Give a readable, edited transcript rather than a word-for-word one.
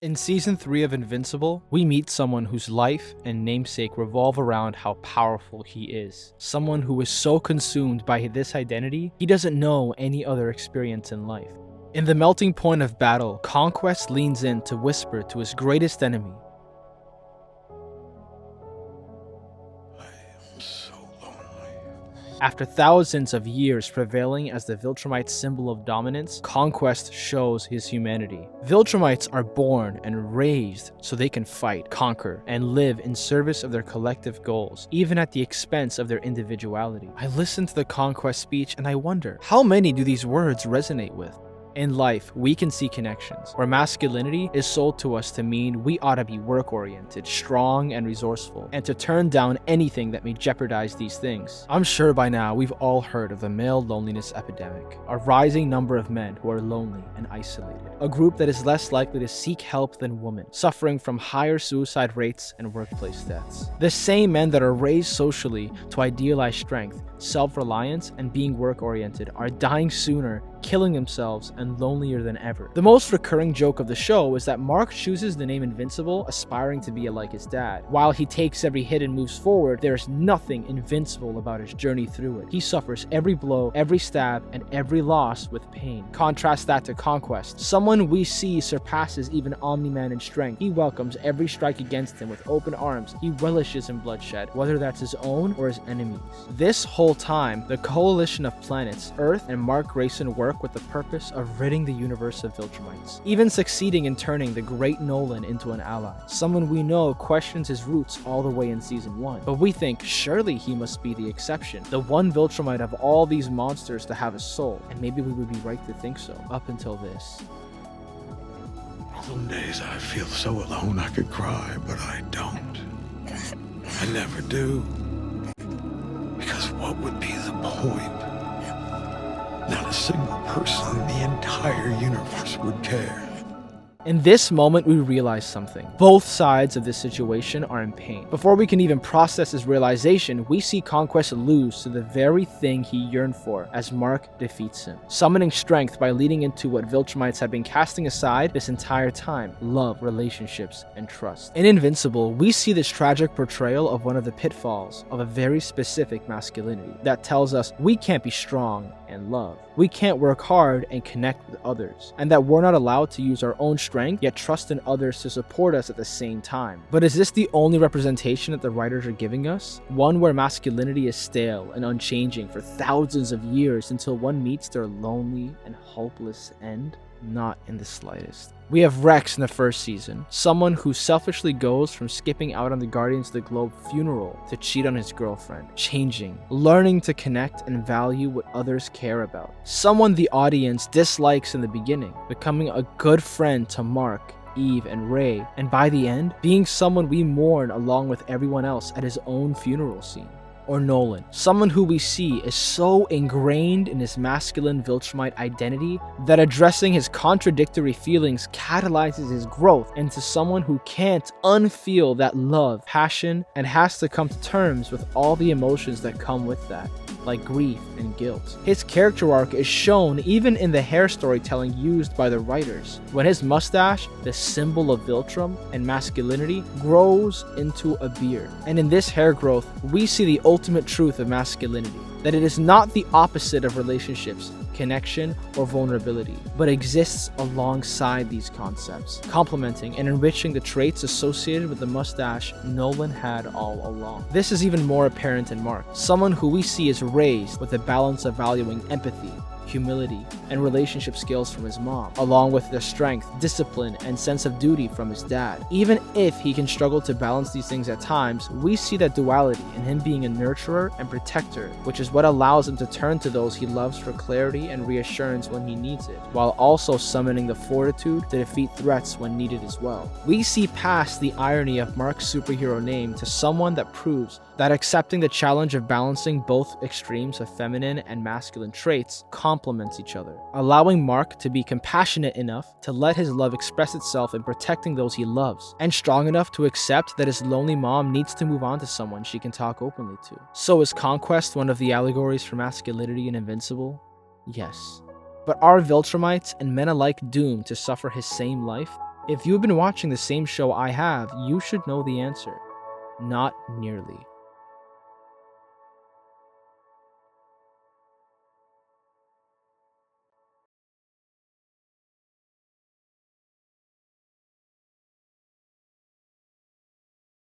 In Season 3 of Invincible, we meet someone whose life and namesake revolve around how powerful he is. Someone who is so consumed by this identity, he doesn't know any other experience in life. In the melting point of battle, Conquest leans in to whisper to his greatest enemy, After thousands of years prevailing as the Viltrumite symbol of dominance, Conquest shows his humanity. Viltrumites are born and raised so they can fight, conquer, and live in service of their collective goals, even at the expense of their individuality. I listen to the Conquest speech and I wonder, how many do these words resonate with? In life, we can see connections, where masculinity is sold to us to mean we ought to be work-oriented, strong, and resourceful, and to turn down anything that may jeopardize these things. I'm sure by now we've all heard of the male loneliness epidemic, a rising number of men who are lonely and isolated, a group that is less likely to seek help than women, suffering from higher suicide rates and workplace deaths. The same men that are raised socially to idealize strength, self-reliance, and being work-oriented are dying sooner, killing themselves, and lonelier than ever. The most recurring joke of the show is that Mark chooses the name Invincible, aspiring to be like his dad. While he takes every hit and moves forward, there is nothing invincible about his journey through it. He suffers every blow, every stab, and every loss with pain. Contrast that to Conquest. Someone we see surpasses even Omni-Man in strength. He welcomes every strike against him with open arms. He relishes in bloodshed, whether that's his own or his enemies. This whole time, the coalition of planets, Earth and Mark Grayson work with the purpose of ridding the universe of Viltrumites, even succeeding in turning the great Nolan into an ally. Someone we know questions his roots all the way in Season 1, but we think surely he must be the exception, the one Viltrumite of all these monsters to have a soul, and maybe we would be right to think so, up until this. Some days I feel so alone I could cry, but I don't. I never do. Because what would be the point? Not a single person in the entire universe would care. In this moment, we realize something. Both sides of this situation are in pain. Before we can even process this realization, we see Conquest lose to the very thing he yearned for as Mark defeats him, summoning strength by leading into what Viltrumites have been casting aside this entire time: love, relationships, and trust. In Invincible, we see this tragic portrayal of one of the pitfalls of a very specific masculinity that tells us we can't be strong and love. We can't work hard and connect with others, and that we're not allowed to use our own strength, yet trust in others to support us at the same time. But is this the only representation that the writers are giving us? One where masculinity is stale and unchanging for thousands of years until one meets their lonely and hopeless end? Not in the slightest. We have Rex in the first season, someone who selfishly goes from skipping out on the Guardians of the Globe funeral to cheat on his girlfriend, changing, learning to connect and value what others care about. Someone the audience dislikes in the beginning, becoming a good friend to Mark, Eve, and Ray, and by the end, being someone we mourn along with everyone else at his own funeral scene. Or Nolan, someone who we see is so ingrained in his masculine Viltrumite identity that addressing his contradictory feelings catalyzes his growth into someone who can't unfeel that love, passion, and has to come to terms with all the emotions that come with that, like grief and guilt. His character arc is shown even in the hair storytelling used by the writers, when his mustache, the symbol of Viltrum and masculinity, grows into a beard. And in this hair growth, we see the ultimate truth of masculinity, that it is not the opposite of relationships, connection, or vulnerability, but exists alongside these concepts, complementing and enriching the traits associated with the mustache Nolan had all along. This is even more apparent in Mark, someone who we see is raised with a balance of valuing empathy, humility, and relationship skills from his mom, along with the strength, discipline, and sense of duty from his dad. Even if he can struggle to balance these things at times, we see that duality in him being a nurturer and protector, which is what allows him to turn to those he loves for clarity and reassurance when he needs it, while also summoning the fortitude to defeat threats when needed as well. We see past the irony of Mark's superhero name to someone that proves that accepting the challenge of balancing both extremes of feminine and masculine traits complements each other, allowing Mark to be compassionate enough to let his love express itself in protecting those he loves, and strong enough to accept that his lonely mom needs to move on to someone she can talk openly to. So is Conquest one of the allegories for masculinity in Invincible? Yes. But are Viltrumites and men alike doomed to suffer his same life? If you've been watching the same show I have, you should know the answer. Not nearly.